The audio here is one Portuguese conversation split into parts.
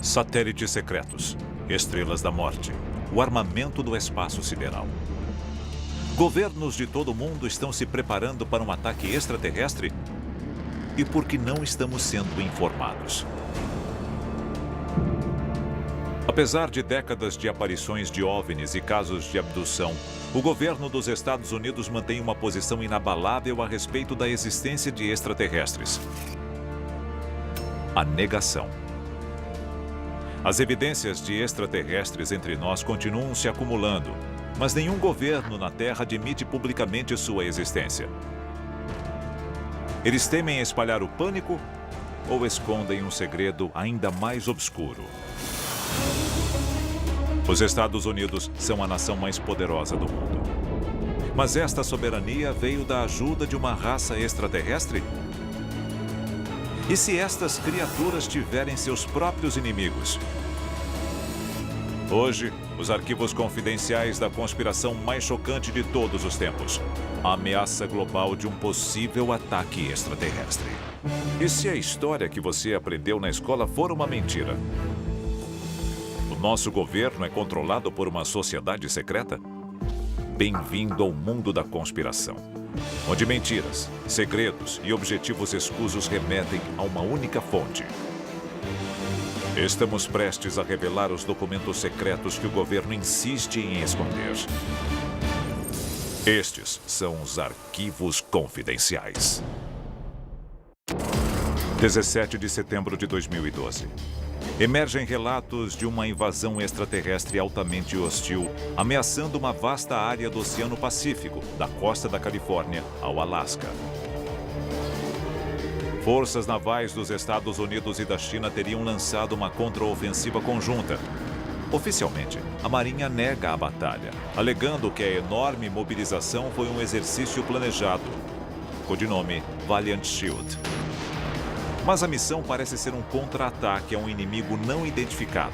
Satélites secretos, estrelas da morte, o armamento do espaço sideral. Governos de todo o mundo estão se preparando para um ataque extraterrestre? E por que não estamos sendo informados? Apesar de décadas de aparições de OVNIs e casos de abdução, o governo dos Estados Unidos mantém uma posição inabalável a respeito da existência de extraterrestres. A negação. As evidências de extraterrestres entre nós continuam se acumulando, mas nenhum governo na Terra admite publicamente sua existência. Eles temem espalhar o pânico ou escondem um segredo ainda mais obscuro? Os Estados Unidos são a nação mais poderosa do mundo. Mas esta soberania veio da ajuda de uma raça extraterrestre? E se estas criaturas tiverem seus próprios inimigos? Hoje, os arquivos confidenciais da conspiração mais chocante de todos os tempos. A ameaça global de um possível ataque extraterrestre. E se a história que você aprendeu na escola for uma mentira? O nosso governo é controlado por uma sociedade secreta? Bem-vindo ao mundo da conspiração, onde mentiras, segredos e objetivos escusos remetem a uma única fonte. Estamos prestes a revelar os documentos secretos que o governo insiste em esconder. Estes são os arquivos confidenciais. 17 de setembro de 2012. Emergem relatos de uma invasão extraterrestre altamente hostil, ameaçando uma vasta área do Oceano Pacífico, da costa da Califórnia ao Alasca. Forças navais dos Estados Unidos e da China teriam lançado uma contraofensiva conjunta. Oficialmente, a Marinha nega a batalha, alegando que a enorme mobilização foi um exercício planejado. Codinome Valiant Shield. Mas a missão parece ser um contra-ataque a um inimigo não identificado.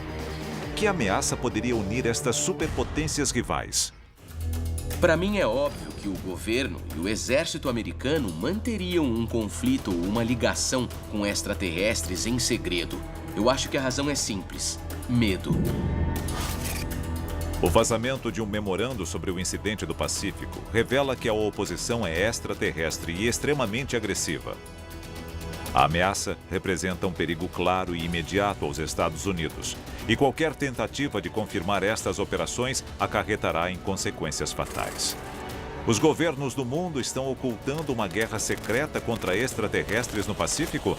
Que ameaça poderia unir estas superpotências rivais? Para mim é óbvio que o governo e o exército americano manteriam um conflito ou uma ligação com extraterrestres em segredo. Eu acho que a razão é simples: medo. O vazamento de um memorando sobre o incidente do Pacífico revela que a oposição é extraterrestre e extremamente agressiva. A ameaça representa um perigo claro e imediato aos Estados Unidos, e qualquer tentativa de confirmar estas operações acarretará em consequências fatais. Os governos do mundo estão ocultando uma guerra secreta contra extraterrestres no Pacífico?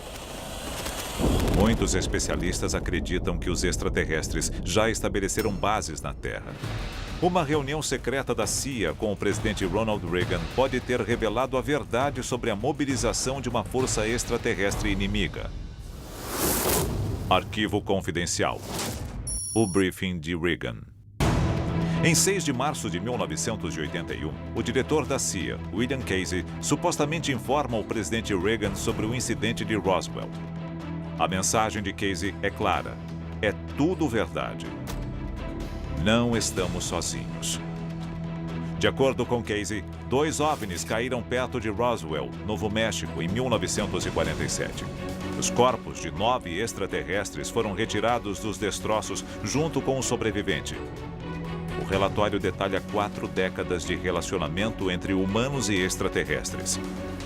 Muitos especialistas acreditam que os extraterrestres já estabeleceram bases na Terra. Uma reunião secreta da CIA com o presidente Ronald Reagan pode ter revelado a verdade sobre a mobilização de uma força extraterrestre inimiga. Arquivo confidencial. O briefing de Reagan. Em 6 de março de 1981, o diretor da CIA, William Casey, supostamente informa o presidente Reagan sobre o incidente de Roswell. A mensagem de Casey é clara: é tudo verdade. Não estamos sozinhos. De acordo com Casey, 2 OVNIs caíram perto de Roswell, Novo México, em 1947. Os corpos de 9 extraterrestres foram retirados dos destroços junto com o sobrevivente. O relatório detalha 4 décadas de relacionamento entre humanos e extraterrestres.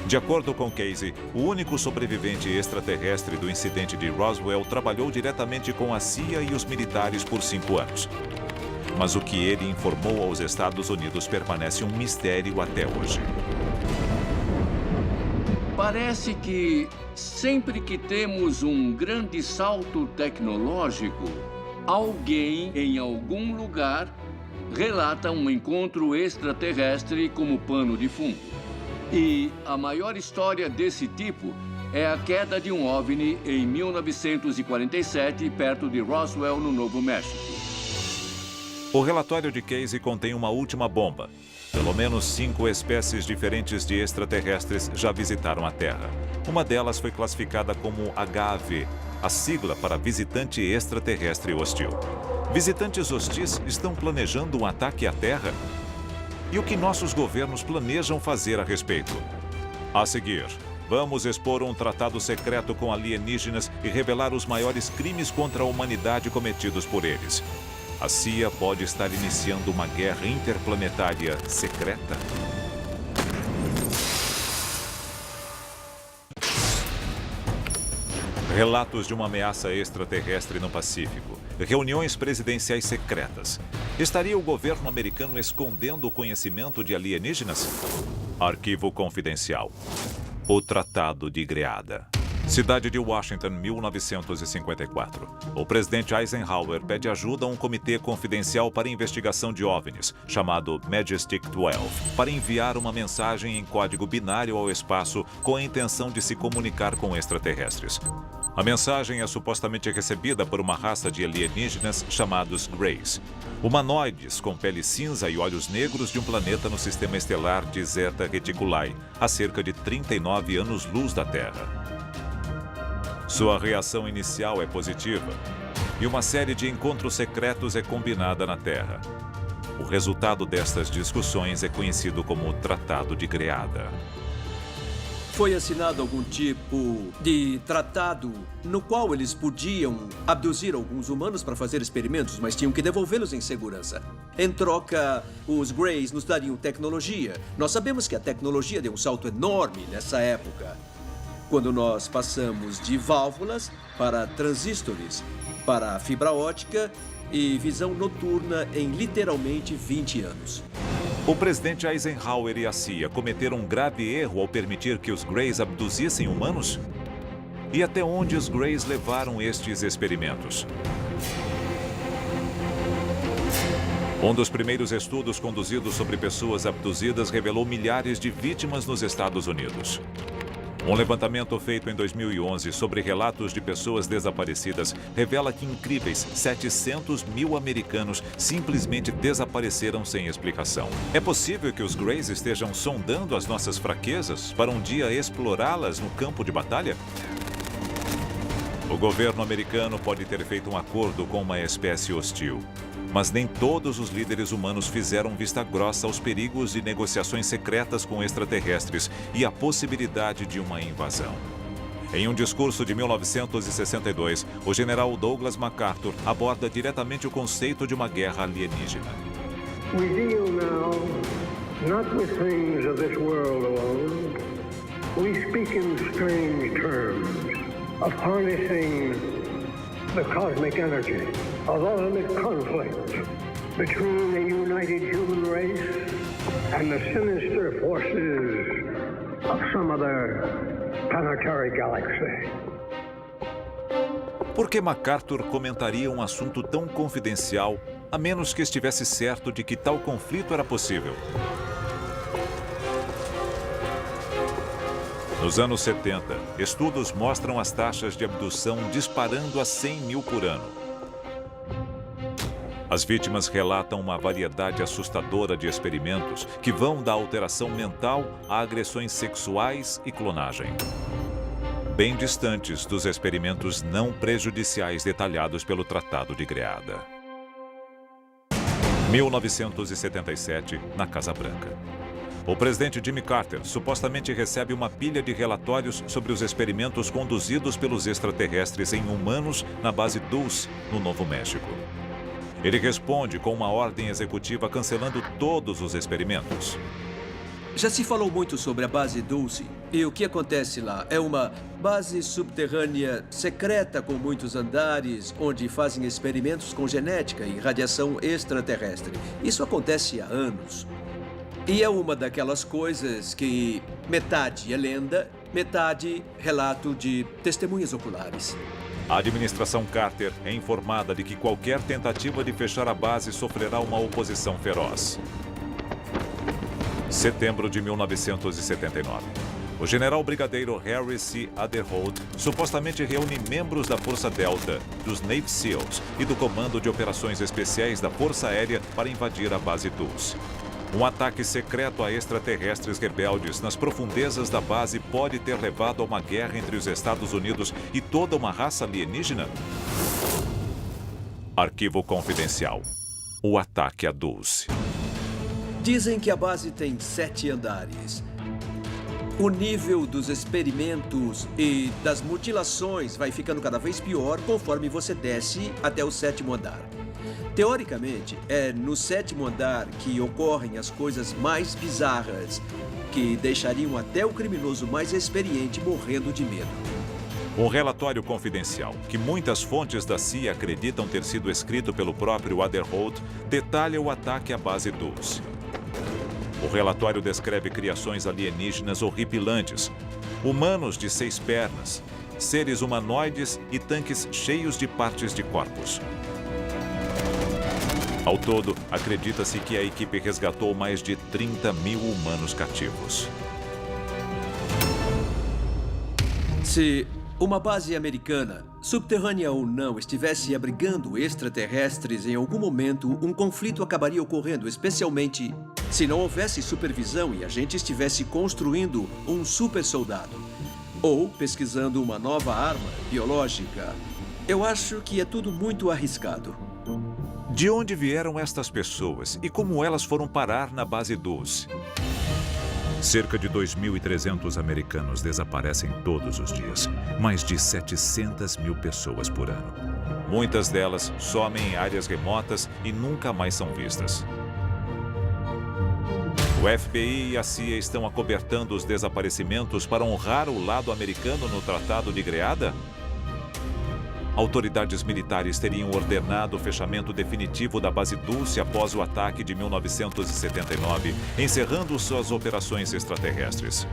De acordo com Casey, o único sobrevivente extraterrestre do incidente de Roswell trabalhou diretamente com a CIA e os militares por 5 anos. Mas o que ele informou aos Estados Unidos permanece um mistério até hoje. Parece que sempre que temos um grande salto tecnológico, alguém em algum lugar relata um encontro extraterrestre como pano de fundo. E a maior história desse tipo é a queda de um OVNI em 1947, perto de Roswell, no Novo México. O relatório de Casey contém uma última bomba. Pelo menos 5 espécies diferentes de extraterrestres já visitaram a Terra. Uma delas foi classificada como HAV, a sigla para visitante extraterrestre hostil. Visitantes hostis estão planejando um ataque à Terra? E o que nossos governos planejam fazer a respeito? A seguir, Vamos expor um tratado secreto com alienígenas e revelar os maiores crimes contra a humanidade cometidos por eles. A CIA pode estar iniciando uma guerra interplanetária secreta? Relatos de uma ameaça extraterrestre no Pacífico. Reuniões presidenciais secretas. Estaria o governo americano escondendo o conhecimento de alienígenas? Arquivo confidencial. O Tratado de Greada. Cidade de Washington, 1954. O presidente Eisenhower pede ajuda a um comitê confidencial para investigação de OVNIs, chamado Majestic 12, para enviar uma mensagem em código binário ao espaço com a intenção de se comunicar com extraterrestres. A mensagem é supostamente recebida por uma raça de alienígenas chamados Greys, humanoides com pele cinza e olhos negros de um planeta no sistema estelar de Zeta Reticuli, a cerca de 39 anos-luz da Terra. Sua reação inicial é positiva e uma série de encontros secretos é combinada na Terra. O resultado destas discussões é conhecido como o Tratado de Greada. Foi assinado algum tipo de tratado no qual eles podiam abduzir alguns humanos para fazer experimentos, mas tinham que devolvê-los em segurança. Em troca, os Greys nos dariam tecnologia. Nós sabemos que a tecnologia deu um salto enorme nessa época, quando nós passamos de válvulas para transistores, para fibra ótica e visão noturna em literalmente 20 anos. O presidente Eisenhower e a CIA cometeram um grave erro ao permitir que os Greys abduzissem humanos? E até onde os Greys levaram estes experimentos? Um dos primeiros estudos conduzidos sobre pessoas abduzidas revelou milhares de vítimas nos Estados Unidos. Um levantamento feito em 2011 sobre relatos de pessoas desaparecidas revela que incríveis 700 mil americanos simplesmente desapareceram sem explicação. É possível que os Greys estejam sondando as nossas fraquezas para um dia explorá-las no campo de batalha? O governo americano pode ter feito um acordo com uma espécie hostil, mas nem todos os líderes humanos fizeram vista grossa aos perigos de negociações secretas com extraterrestres e a possibilidade de uma invasão. Em um discurso de 1962, o general Douglas MacArthur aborda diretamente o conceito de uma guerra alienígena. We deal now not with things of this world alone. We speak in strange terms of harnessing the cosmic energy of ultimate conflict between the united human race and the sinister forces of some other planetary galaxy. Por que MacArthur comentaria um assunto tão confidencial, a menos que estivesse certo de que tal conflito era possível? Nos anos 70, estudos mostram as taxas de abdução disparando a 100 mil por ano. As vítimas relatam uma variedade assustadora de experimentos que vão da alteração mental a agressões sexuais e clonagem, bem distantes dos experimentos não prejudiciais detalhados pelo Tratado de Greada. 1977, na Casa Branca. O presidente Jimmy Carter supostamente recebe uma pilha de relatórios sobre os experimentos conduzidos pelos extraterrestres em humanos na base Dulce, no Novo México. Ele responde com uma ordem executiva cancelando todos os experimentos. Já se falou muito sobre a base Dulce. E o que acontece lá? É uma base subterrânea secreta com muitos andares, onde fazem experimentos com genética e radiação extraterrestre. Isso acontece há anos. E é uma daquelas coisas que metade é lenda, metade relato de testemunhas oculares. A administração Carter é informada de que qualquer tentativa de fechar a base sofrerá uma oposição feroz. Setembro de 1979. O general brigadeiro Harry C. Aderholt supostamente reúne membros da Força Delta, dos Navy SEALs e do Comando de Operações Especiais da Força Aérea para invadir a base Dulce. Um ataque secreto a extraterrestres rebeldes nas profundezas da base pode ter levado a uma guerra entre os Estados Unidos e toda uma raça alienígena? Arquivo confidencial. O ataque a Dulce. Dizem que a base tem 7 andares. O nível dos experimentos e das mutilações vai ficando cada vez pior conforme você desce até o 7º andar. Teoricamente, é no 7º andar que ocorrem as coisas mais bizarras, que deixariam até o criminoso mais experiente morrendo de medo. Um relatório confidencial, que muitas fontes da CIA acreditam ter sido escrito pelo próprio Aderholt, detalha o ataque à base Dulce. O relatório descreve criações alienígenas horripilantes, humanos de 6 pernas, seres humanoides e tanques cheios de partes de corpos. Ao todo, acredita-se que a equipe resgatou mais de 30 mil humanos cativos. Se uma base americana, subterrânea ou não, estivesse abrigando extraterrestres em algum momento, um conflito acabaria ocorrendo, especialmente se não houvesse supervisão e a gente estivesse construindo um super soldado ou pesquisando uma nova arma biológica. Eu acho que é tudo muito arriscado. De onde vieram estas pessoas e como elas foram parar na base Dulce? Cerca de 2.300 americanos desaparecem todos os dias. Mais de 700 mil pessoas por ano. Muitas delas somem em áreas remotas e nunca mais são vistas. O FBI e a CIA estão acobertando os desaparecimentos para honrar o lado americano no Tratado de Greada? Autoridades militares teriam ordenado o fechamento definitivo da base Dulce após o ataque de 1979, encerrando suas operações extraterrestres.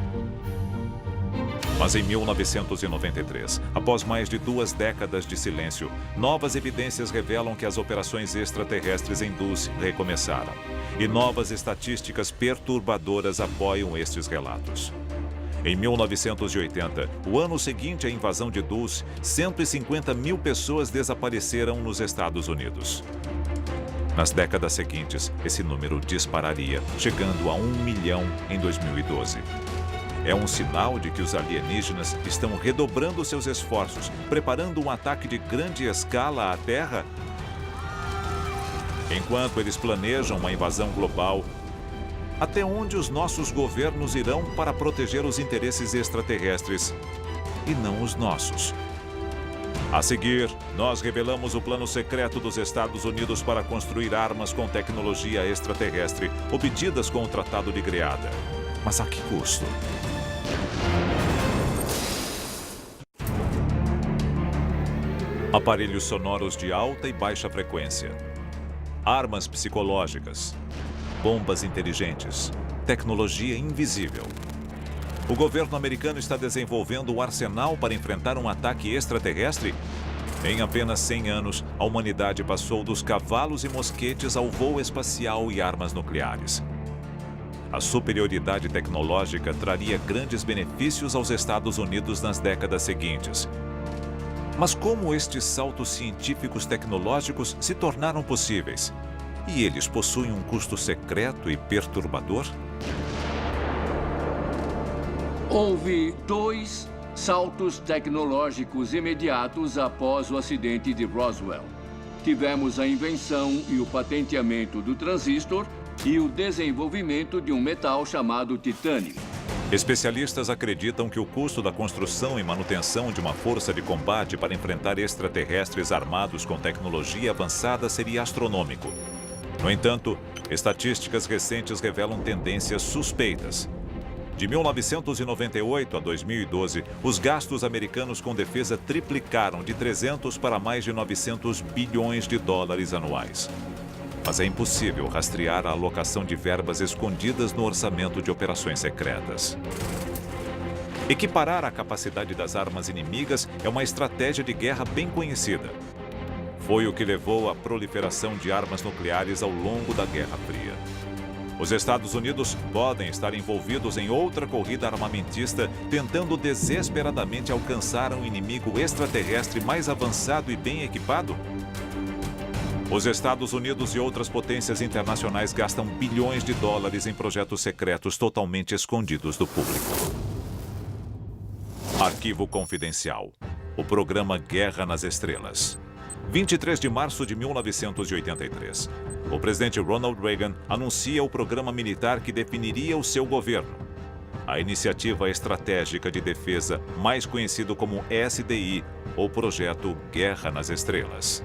Mas em 1993, após mais de 2 décadas de silêncio, novas evidências revelam que as operações extraterrestres em Dulce recomeçaram. E novas estatísticas perturbadoras apoiam estes relatos. Em 1980, o ano seguinte à invasão de Dulce, 150 mil pessoas desapareceram nos Estados Unidos. Nas décadas seguintes, esse número dispararia, chegando a 1 milhão em 2012. É um sinal de que os alienígenas estão redobrando seus esforços, preparando um ataque de grande escala à Terra? Enquanto eles planejam uma invasão global, até onde os nossos governos irão para proteger os interesses extraterrestres e não os nossos? A seguir, nós revelamos o plano secreto dos Estados Unidos para construir armas com tecnologia extraterrestre obtidas com o Tratado de Greada. Mas a que custo? Aparelhos sonoros de alta e baixa frequência. Armas psicológicas. Bombas inteligentes, tecnologia invisível. O governo americano está desenvolvendo um arsenal para enfrentar um ataque extraterrestre? Em apenas 100 anos, a humanidade passou dos cavalos e mosquetes ao voo espacial e armas nucleares. A superioridade tecnológica traria grandes benefícios aos Estados Unidos nas décadas seguintes. Mas como estes saltos científicos tecnológicos se tornaram possíveis? E eles possuem um custo secreto e perturbador? Houve 2 saltos tecnológicos imediatos após o acidente de Roswell. Tivemos a invenção e o patenteamento do transistor e o desenvolvimento de um metal chamado titânio. Especialistas acreditam que o custo da construção e manutenção de uma força de combate para enfrentar extraterrestres armados com tecnologia avançada seria astronômico. No entanto, estatísticas recentes revelam tendências suspeitas. De 1998 a 2012, os gastos americanos com defesa triplicaram de 300 para mais de 900 bilhões de dólares anuais. Mas é impossível rastrear a alocação de verbas escondidas no orçamento de operações secretas. Equiparar a capacidade das armas inimigas é uma estratégia de guerra bem conhecida. Foi o que levou à proliferação de armas nucleares ao longo da Guerra Fria. Os Estados Unidos podem estar envolvidos em outra corrida armamentista, tentando desesperadamente alcançar um inimigo extraterrestre mais avançado e bem equipado? Os Estados Unidos e outras potências internacionais gastam bilhões de dólares em projetos secretos totalmente escondidos do público. Arquivo Confidencial. O programa Guerra nas Estrelas. 23 de março de 1983. O presidente Ronald Reagan anuncia o programa militar que definiria o seu governo. a Iniciativa Estratégica de Defesa, mais conhecido como SDI, ou Projeto Guerra nas Estrelas.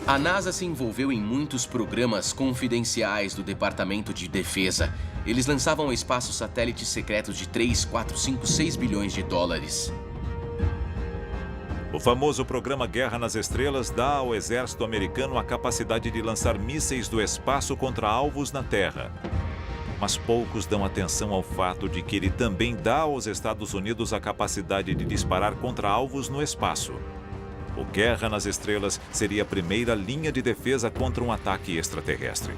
A NASA se envolveu em muitos programas confidenciais do Departamento de Defesa. Eles lançavam ao espaço satélites secretos de 3, 4, 5, 6 bilhões de dólares. O famoso programa Guerra nas Estrelas dá ao exército americano a capacidade de lançar mísseis do espaço contra alvos na Terra. Mas poucos dão atenção ao fato de que ele também dá aos Estados Unidos a capacidade de disparar contra alvos no espaço. O Guerra nas Estrelas seria a primeira linha de defesa contra um ataque extraterrestre.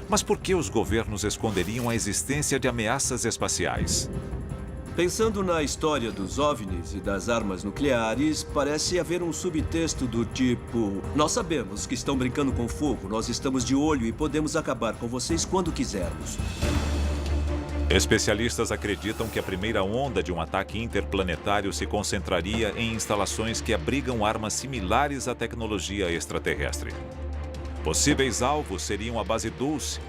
Mas por que os governos esconderiam a existência de ameaças espaciais? Pensando na história dos OVNIs e das armas nucleares, parece haver um subtexto do tipo: nós sabemos que estão brincando com fogo, nós estamos de olho e podemos acabar com vocês quando quisermos. Especialistas acreditam que a primeira onda de um ataque interplanetário se concentraria em instalações que abrigam armas similares à tecnologia extraterrestre. Possíveis alvos seriam a Base Dulce,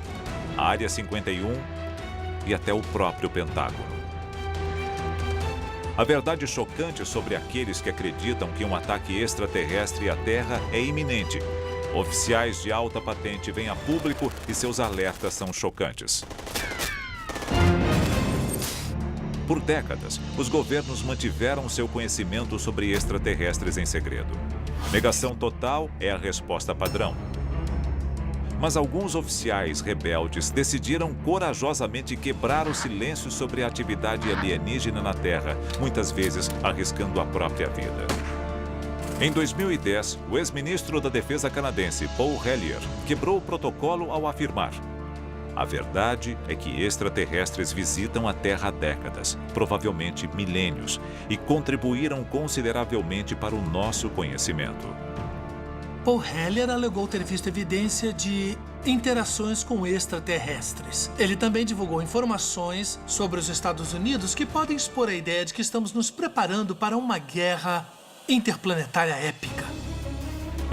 a Área 51 e até o próprio Pentágono. A verdade chocante sobre aqueles que acreditam que um ataque extraterrestre à Terra é iminente. Oficiais de alta patente vêm a público e seus alertas são chocantes. Por décadas, os governos mantiveram seu conhecimento sobre extraterrestres em segredo. Negação total é a resposta padrão. Mas alguns oficiais rebeldes decidiram corajosamente quebrar o silêncio sobre a atividade alienígena na Terra, muitas vezes arriscando a própria vida. Em 2010, o ex-ministro da Defesa canadense, Paul Hellyer, quebrou o protocolo ao afirmar: a verdade é que extraterrestres visitam a Terra há décadas, provavelmente milênios, e contribuíram consideravelmente para o nosso conhecimento. Paul Hellyer alegou ter visto evidência de interações com extraterrestres. Ele também divulgou informações sobre os Estados Unidos que podem expor a ideia de que estamos nos preparando para uma guerra interplanetária épica.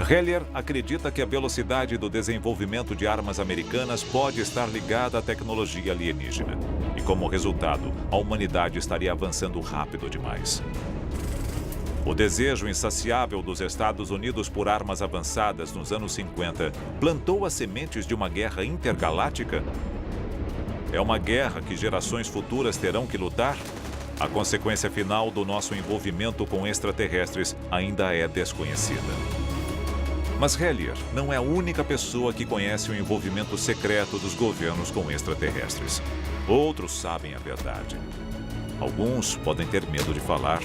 Hellyer acredita que a velocidade do desenvolvimento de armas americanas pode estar ligada à tecnologia alienígena. E como resultado, a humanidade estaria avançando rápido demais. O desejo insaciável dos Estados Unidos por armas avançadas nos anos 50 plantou as sementes de uma guerra intergaláctica? É uma guerra que gerações futuras terão que lutar? A consequência final do nosso envolvimento com extraterrestres ainda é desconhecida. Mas Hellyer não é a única pessoa que conhece o envolvimento secreto dos governos com extraterrestres. Outros sabem a verdade. Alguns podem ter medo de falar,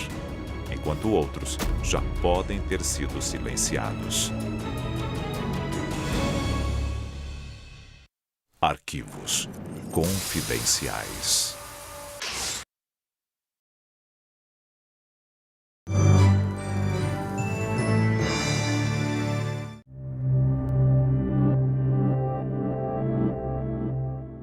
enquanto outros já podem ter sido silenciados. Arquivos confidenciais.